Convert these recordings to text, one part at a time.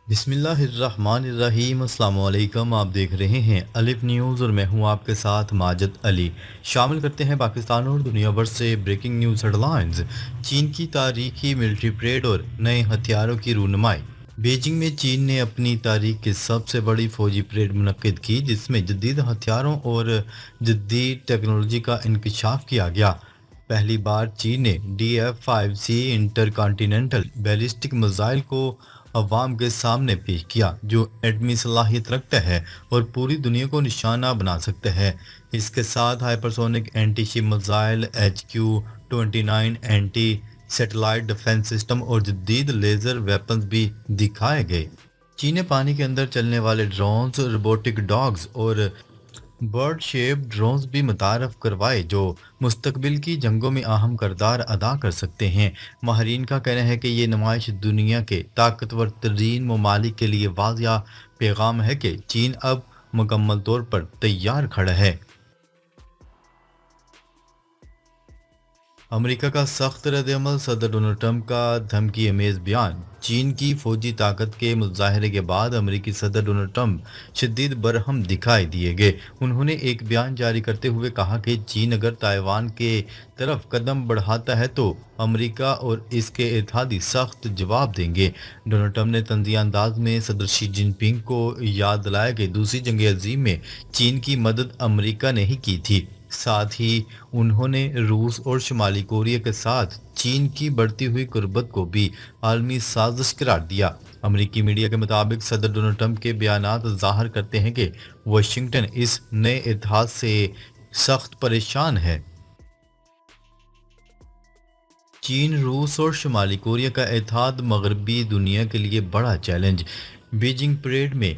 بسم اللہ الرحمن الرحیم، السلام علیکم۔ آپ دیکھ رہے ہیں الف نیوز اور میں ہوں آپ کے ساتھ ماجد علی۔ شامل کرتے ہیں پاکستان اور دنیا بھر سے بریکنگ نیوز ہیڈ لائنز۔ چین کی تاریخی ملٹری پریڈ اور نئے ہتھیاروں کی رونمائی۔ بیجنگ میں چین نے اپنی تاریخ کی سب سے بڑی فوجی پریڈ منعقد کی، جس میں جدید ہتھیاروں اور جدید ٹیکنالوجی کا انکشاف کیا گیا۔ پہلی بار چین نے DF-5C inter continental ballistic missile کو عوام کے سامنے پیش کیا، جو ایٹمی صلاحیت رکھتا ہے اور پوری دنیا کو نشانہ بنا سکتا ہے۔ اس کے ساتھ hypersonic anti ship missile HQ-29 anti satellite defence system اور جدید لیزر ویپنز بھی دکھائے گئے۔ چین نے پانی کے اندر چلنے والے ڈرونز، روبوٹک ڈاگز اور برڈ شیپ ڈرونز بھی متعارف کروائے، جو مستقبل کی جنگوں میں اہم کردار ادا کر سکتے ہیں۔ ماہرین کا کہنا ہے کہ یہ نمائش دنیا کے طاقتور ترین ممالک کے لیے واضح پیغام ہے کہ چین اب مکمل طور پر تیار کھڑا ہے۔ امریکہ کا سخت رد عمل، صدر ڈونلڈ ٹرمپ کا دھمکی امیز بیان۔ چین کی فوجی طاقت کے مظاہرے کے بعد امریکی صدر ڈونلڈ ٹرمپ شدید برہم دکھائی دیے گئے۔ انہوں نے ایک بیان جاری کرتے ہوئے کہا کہ چین اگر تائیوان کے طرف قدم بڑھاتا ہے تو امریکہ اور اس کے اتحادی سخت جواب دیں گے۔ ڈونلڈ ٹرمپ نے طنزیہ انداز میں صدر شی جن پنگ کو یاد دلایا کہ دوسری جنگ عظیم میں چین کی مدد امریکہ نے ہی کی تھی۔ ساتھ ہی انہوں نے روس اور شمالی کوریا کے ساتھ چین کی بڑھتی ہوئی قربت کو بھی عالمی سازش قرار دیا۔ امریکی میڈیا کے مطابق صدر ڈونلڈ ٹرمپ کے بیانات ظاہر کرتے ہیں کہ واشنگٹن اس نئے اتحاد سے سخت پریشان ہے۔ چین، روس اور شمالی کوریا کا اتحاد مغربی دنیا کے لیے بڑا چیلنج۔ بیجنگ پریڈ میں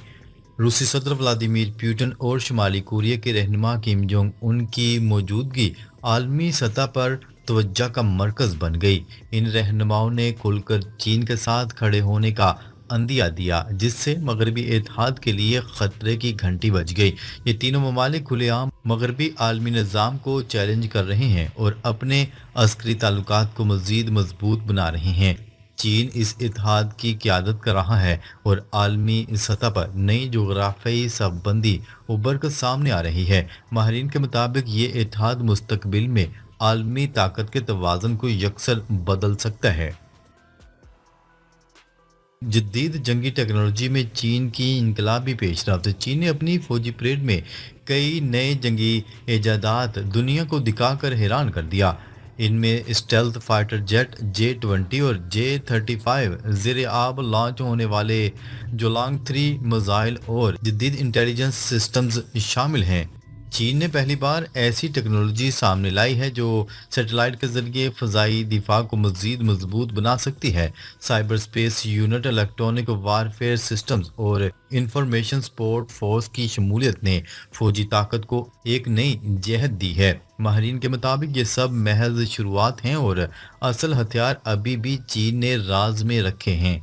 روسی صدر ولادیمیر پوٹن اور شمالی کوریا کے رہنما کم جونگ ان کی موجودگی عالمی سطح پر توجہ کا مرکز بن گئی۔ ان رہنماؤں نے کھل کر چین کے ساتھ کھڑے ہونے کا عندیہ دیا، جس سے مغربی اتحاد کے لیے خطرے کی گھنٹی بج گئی۔ یہ تینوں ممالک کھلے عام مغربی عالمی نظام کو چیلنج کر رہے ہیں اور اپنے عسکری تعلقات کو مزید مضبوط بنا رہے ہیں۔ چین اس اتحاد کی قیادت کر رہا ہے اور عالمی سطح پر نئی جغرافیائی صف بندی ابھر کر سامنے آ رہی ہے۔ ماہرین کے مطابق یہ اتحاد مستقبل میں عالمی طاقت کے توازن کو یکسر بدل سکتا ہے۔ جدید جنگی ٹیکنالوجی میں چین کی انقلابی پیش رفت۔ چین نے اپنی فوجی پریڈ میں کئی نئے جنگی ایجادات دنیا کو دکھا کر حیران کر دیا۔ ان میں اسٹیلتھ فائٹر جیٹ J-20 اور J-35، زیر آب لانچ ہونے والے جولانگ 3 میزائل اور جدید انٹیلیجنس سسٹمز شامل ہیں۔ چین نے پہلی بار ایسی ٹیکنالوجی سامنے لائی ہے جو سیٹلائٹ کے ذریعے فضائی دفاع کو مزید مضبوط بنا سکتی ہے۔ Cyber space unit, electronic warfare systems اور انفارمیشن سپورٹ فورس کی شمولیت نے فوجی طاقت کو ایک نئی جہت دی ہے۔ ماہرین کے مطابق یہ سب محض شروعات ہیں اور اصل ہتھیار ابھی بھی چین نے راز میں رکھے ہیں۔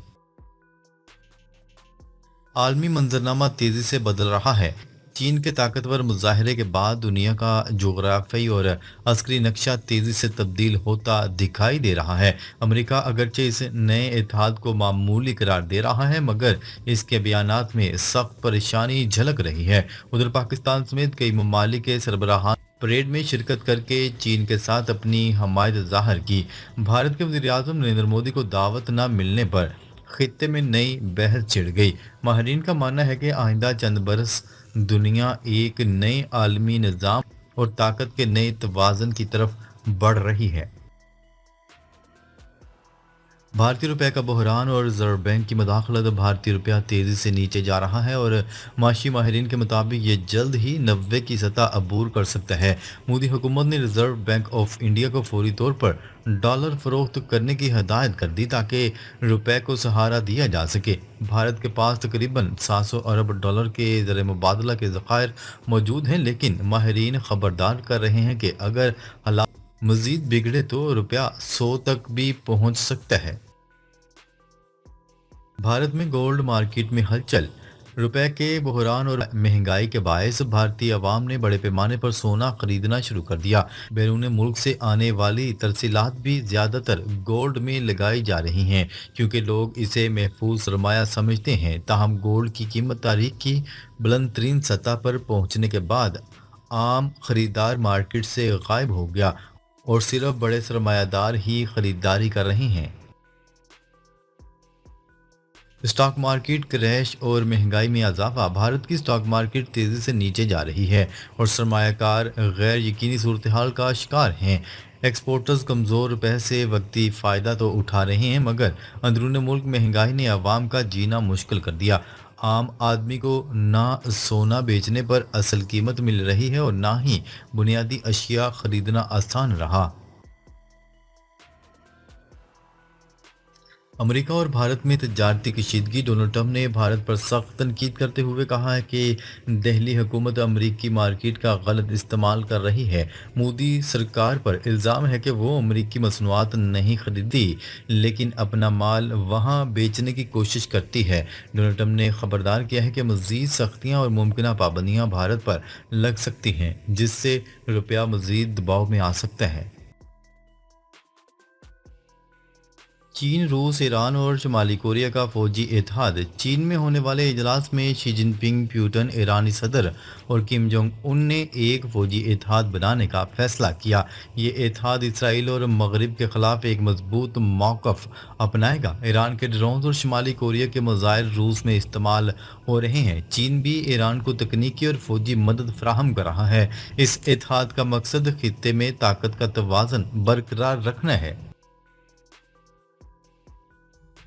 عالمی منظرنامہ تیزی سے بدل رہا ہے۔ چین کے طاقتور مظاہرے کے بعد دنیا کا جغرافیائی اور عسکری نقشہ تیزی سے تبدیل ہوتا دکھائی دے رہا ہے۔ امریکہ اگرچہ اس نئے اتحاد کو معمولی قرار دے رہا ہے، مگر اس کے بیانات میں سخت پریشانی جھلک رہی ہے۔ ادھر پاکستان سمیت کئی ممالک کے سربراہان پریڈ میں شرکت کر کے چین کے ساتھ اپنی حمایت ظاہر کی۔ بھارت کے وزیر اعظم نریندر مودی کو دعوت نہ ملنے پر خطے میں نئی بحث چھڑ گئی۔ ماہرین کا ماننا ہے کہ آئندہ چند برس دنیا ایک نئے عالمی نظام اور طاقت کے نئے توازن کی طرف بڑھ رہی ہے۔ بھارتی روپے کا بحران اور ریزرو بینک کی مداخلت۔ بھارتی روپیہ تیزی سے نیچے جا رہا ہے اور معاشی ماہرین کے مطابق یہ جلد ہی 90 کی سطح عبور کر سکتا ہے۔ مودی حکومت نے ریزرو بینک آف انڈیا کو فوری طور پر ڈالر فروخت کرنے کی ہدایت کر دی تاکہ روپے کو سہارا دیا جا سکے۔ بھارت کے پاس تقریباً 700 ارب ڈالر کے زر مبادلہ کے ذخائر موجود ہیں، لیکن ماہرین خبردار کر رہے ہیں کہ اگر حالات مزید بگڑے تو روپیہ 100 تک بھی پہنچ سکتا ہے۔ بھارت میں گولڈ مارکیٹ میں ہلچل۔ रुपए के बहरान और महंगाई के बायस भारतीय अवाम ने बड़े पैमाने पर सोना खरीदना शुरू कर दिया। बैरून मुल्क से आने वाली तरसीलात भी ज्यादातर गोल्ड में लगाई जा रही हैं क्योंकि लोग इसे महफूज सरमाया समझते हैं। ताहम गोल्ड की कीमत तारीख की बुलंद तरीन सतह पर पहुंचने के बाद आम खरीदार मार्केट से गायब हो गया और सिर्फ बड़े सरमायादार ही खरीदारी कर रहे हैं। स्टॉक मार्केट क्रैश और महंगाई में इजाफा। भारत की स्टॉक मार्केट तेजी से नीचे जा रही है और सरमायाकार गैर यकीनी सूरत हाल का शिकार हैं। एक्सपोर्टर्स कमज़ोर रुपए से वक्ती फ़ायदा तो उठा रहे हैं मगर अंदरून मुल्क महंगाई ने आवाम का जीना मुश्किल कर दिया। आम आदमी को ना सोना बेचने पर असल कीमत मिल रही है और ना ही बुनियादी अशिया खरीदना आसान रहा। अमेरिका और भारत में तजारती कशीदगी। डोनाल्ड ट्रंप ने भारत पर सख्त तनकीद करते हुए कहा है कि दिल्ली हुकूमत अमरीकी मार्केट का गलत इस्तेमाल कर रही है। मोदी सरकार पर इल्ज़ाम है कि वो अमरीकी मसनूआत नहीं खरीदती लेकिन अपना माल वहाँ बेचने की कोशिश करती है। डोनाल्ड ट्रंप ने खबरदार किया है कि मज़ीद सख्तियाँ और मुमकिन पाबंदियाँ भारत पर लग सकती हैं जिससे रुपया मज़ीद दबाव में आ सकता है। चीन, रूस, ईरान और शुमाली कोरिया का फौजी इत्तेहाद। चीन में होने वाले इजलास में शी जिनपिंग, प्यूटन, ईरानी सदर और किम जोंग उन ने एक फौजी इत्तेहाद बनाने का फैसला किया। ये इत्तेहाद इसराइल और मगरब के खिलाफ एक मजबूत मौक़िफ़ अपनाएगा। ईरान के ड्रोन और शुमाली कोरिया के मिसाइल रूस में इस्तेमाल हो रहे हैं। चीन भी ईरान को तकनीकी और फौजी मदद फराहम कर रहा है। इस इत्तेहाद का मकसद खित्ते में ताकत का तवाज़ुन बरकरार रखना है।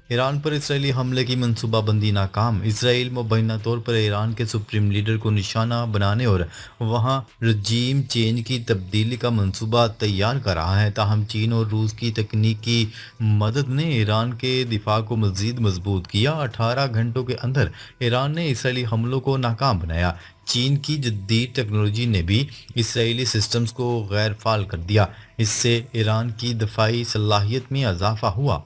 ईरान पर इसराइली हमले की मंसूबाबंदी नाकाम। इसराइल मुबैना तौर पर ईरान के सुप्रीम लीडर को निशाना बनाने और वहां रजीम चेंज की तब्दीली का मंसूबा तैयार कर रहा है। ताहम चीन और रूस की तकनीकी मदद ने ईरान के दिफा को मज़ीद मजबूत किया। 18 घंटों के अंदर ईरान ने इसराइली हमलों को नाकाम बनाया। चीन की जदीद टेक्नोलॉजी ने भी इसराइली सिस्टम्स को गैर फाल कर दिया। इससे ईरान की दफाई सलाहियत में इजाफा हुआ।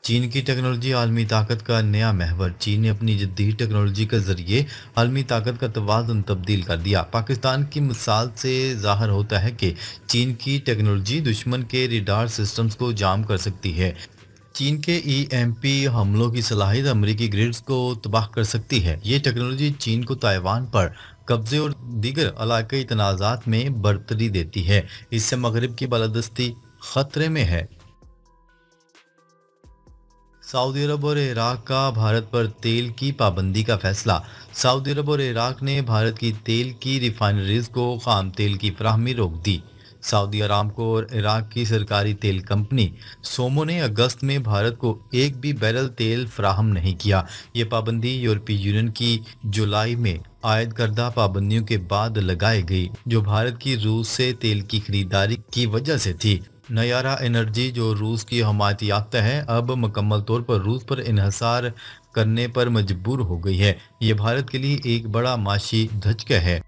चीन की टेक्नोलॉजी आलमी ताकत का नया महवर। चीन ने अपनी जदीद टेक्नोलॉजी के जरिए आलमी ताकत का तवाज़ुन तब्दील कर दिया। पाकिस्तान की मिसाल से ज़ाहिर होता है कि चीन की टेक्नोलॉजी दुश्मन के रडार सिस्टम्स को जाम कर सकती है। चीन के ईएमपी हमलों की सलाहियत अमरीकी ग्रिड्स को तबाह कर सकती है। ये टेक्नोलॉजी चीन को ताइवान पर कब्जे और दीगर इलाकाई तनाज़ात में बरतरी देती है। इससे मगरब की बालादस्ती खतरे में है। सऊदी अरब और इराक का भारत पर तेल की पाबंदी का फैसला। सऊदी अरब और इराक ने भारत की तेल की रिफाइनरीज को खाम तेल की फराहमी रोक दी। सऊदी अरामको और इराक की सरकारी तेल कंपनी सोमो ने अगस्त में भारत को एक भी बैरल तेल फराहम नहीं किया। ये पाबंदी यूरोपीय यूनियन की जुलाई में आयद करदा पाबंदियों के बाद लगाई गई जो भारत की रूस से तेल की खरीदारी की वजह से थी। नयारा एनर्जी जो रूस की हमायत याफ्ता है अब मुकम्मल तौर पर रूस पर इन्हसार करने पर मजबूर हो गई है। ये भारत के लिए एक बड़ा माशी धचका है।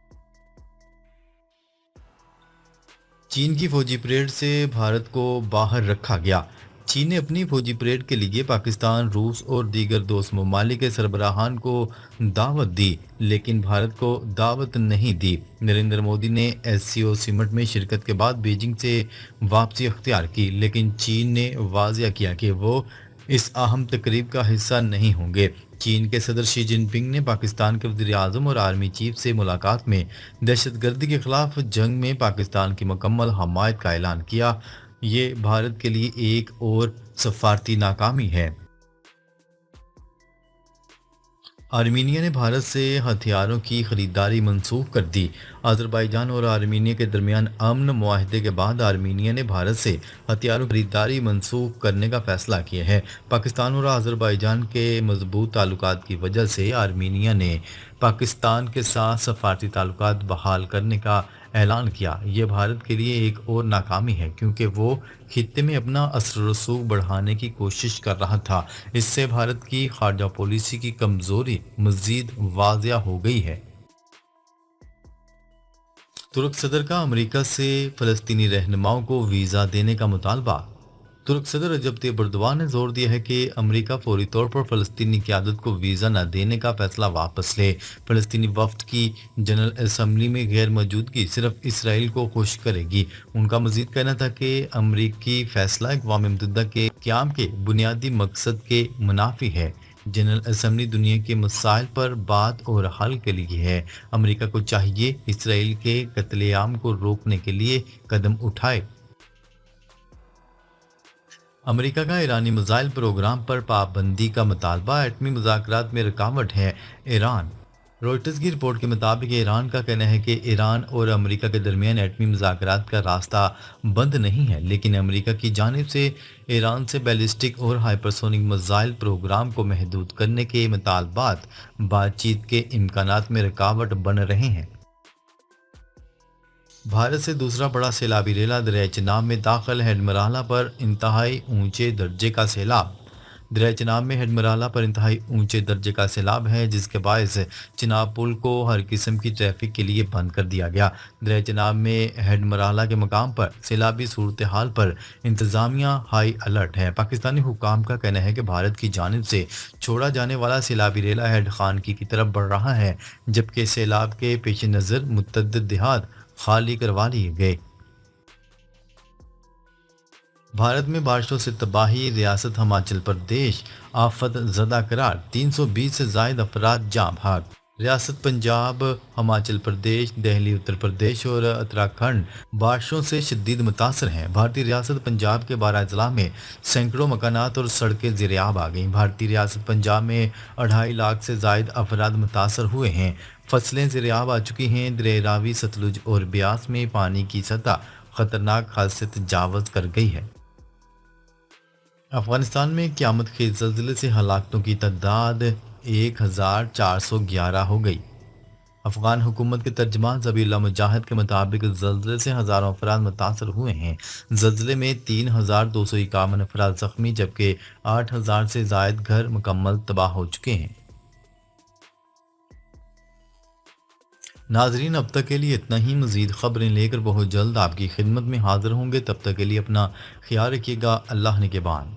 चीन की फौजी परेड से भारत को बाहर रखा गया। चीन ने अपनी फौजी परेड के लिए पाकिस्तान, रूस और दीगर दोस्त ममालिक के सरबराहान को दावत दी लेकिन भारत को दावत नहीं दी। नरेंद्र मोदी ने एससीओ समिट में शिरकत के बाद बीजिंग से वापसी अख्तियार की लेकिन चीन ने वाज़िया किया कि वो इस अहम तकरीब का हिस्सा नहीं होंगे। चीन के सदर शी जिनपिंग ने पाकिस्तान के वज़ीर आज़म और आर्मी चीफ से मुलाकात में दहशतगर्दी के खिलाफ जंग में पाकिस्तान की मुकम्मल हमायत का ऐलान किया। ये भारत के लिए एक और सफारती नाकामी है। आर्मीनिया ने भारत से हथियारों की खरीदारी मंसूख कर दी। अज़रबैजान और आर्मीनिया के दरमियान अमन मुआहदे के बाद आर्मीनिया ने भारत से हथियारों की खरीदारी मंसूख करने का फैसला किया है। पाकिस्तान और अज़रबैजान के मजबूत ताल्लुकात की वजह से आर्मीनिया ने पाकिस्तान के साथ सफारती ताल्लुकात बहाल करने का ऐलान किया। ये भारत के लिए एक और नाकामी है क्योंकि वो खित्ते में अपना असर रसूख बढ़ाने की कोशिश कर रहा था। इससे भारत की खारजा पॉलिसी की कमजोरी मजीद वाज़िया हो गई है। तुर्क सदर का अमेरिका से फ़लस्तीनी रहनुमाओं को वीज़ा देने का मुतालबा। तुर्क सदर रजब तैयब एर्दोगान ने जोर दिया है कि अमेरिका फौरी तौर पर फ़लस्तीनी क़यादत को वीज़ा न देने का फैसला वापस ले। फ़लस्तीनी वफ़द की जनरल असम्बली में गैर मौजूदगी सिर्फ इसराइल को खुश करेगी। उनका मज़ीद कहना था कि अमरीकी फ़ैसला अक़वाम मुत्तहिदा के क़याम के बुनियादी मकसद के मुनाफी है। जनरल असम्बली दुनिया के मसाइल पर बात और हल के लिए है। अमेरिका को चाहिए इसराइल के कत्लेआम को रोकने के लिए कदम उठाए। अमेरिका का ईरानी मिसाइल प्रोग्राम पर पाबंदी का मुतालबा एटमी मुज़ाकरात में रुकावट है। ईरान रॉयटर्स की रिपोर्ट के मुताबिक ईरान का कहना है कि ईरान और अमेरिका के दरमियान एटमी मुज़ाकरात का रास्ता बंद नहीं है, लेकिन अमेरिका की जानिब से ईरान से बैलिस्टिक और हाइपरसोनिक मिसाइल प्रोग्राम को महदूद करने के मुतालबात बातचीत के इम्कानात में रुकावट बन रहे हैं। भारत से दूसरा बड़ा सैलाबी रेला दरिया चेनाब में दाखिल, हेडमराला पर इंतहाई ऊंचे दर्जे का सैलाब। दरिया चेनाब में हेडमराला पर इंतहाई ऊंचे दर्जे का सैलाब है, जिसके बायस चिनाब पुल को हर किस्म की ट्रैफिक के लिए बंद कर दिया गया। दरिया चेनाब में हेडमराला के मकाम पर सैलाबी सूरत हाल पर इंतज़ामिया हाई अलर्ट है। पाकिस्तानी हुकाम का कहना है कि भारत की जानिब से छोड़ा जाने वाला सैलाबी रेला हेड खानकी की तरफ बढ़ रहा है, जबकि सैलाब के पेश नज़र मुतअद्दिद देहात खाली करवा लिए गए। भारत में बारिशों से तबाही, रियासत हिमाचल प्रदेश आफत ज़दा करार, 320 से जायद अफराद जाँ भाग। रियासत पंजाब, हिमाचल प्रदेश, दिल्ली, उत्तर प्रदेश और उत्तराखंड बारिशों से शदीद मुतासर हैं। भारतीय रियासत पंजाब के 12 अजला में सैकड़ों मकानात और सड़कें ज़ेर-ए-आब आ गईं। भारतीय रियासत पंजाब में 2.5 लाख से जायद अफराद मुतासर हुए हैं। फसलें ज़ेर-ए-आब आ चुकी हैं। दरिया रावी, सतलुज और ब्यास में पानी की सतह खतरनाक हद से तजावज़ कर गई है। अफगानिस्तान में क़यामत के ज़लज़ले से हलाकतों की तादाद 1411 हो गई। अफगान हुकूमत के तर्जमान ज़बीउल्लाह मुजाहिद के मुताबिक ज़लज़ले से हज़ारों अफराद मुतासर हुए हैं। ज़लज़ले में 3251 अफराद ज़ख्मी, जबकि 8000 से ज़ायद घर मुकम्मल तबाह हो चुके हैं। नाजरीन, अब तक के लिए इतना ही। मज़ीद ख़बरें लेकर बहुत जल्द आपकी खिदमत में हाज़िर होंगे। तब तक के लिए अपना ख्याल रखिएगा। अल्लाह ने के बाद।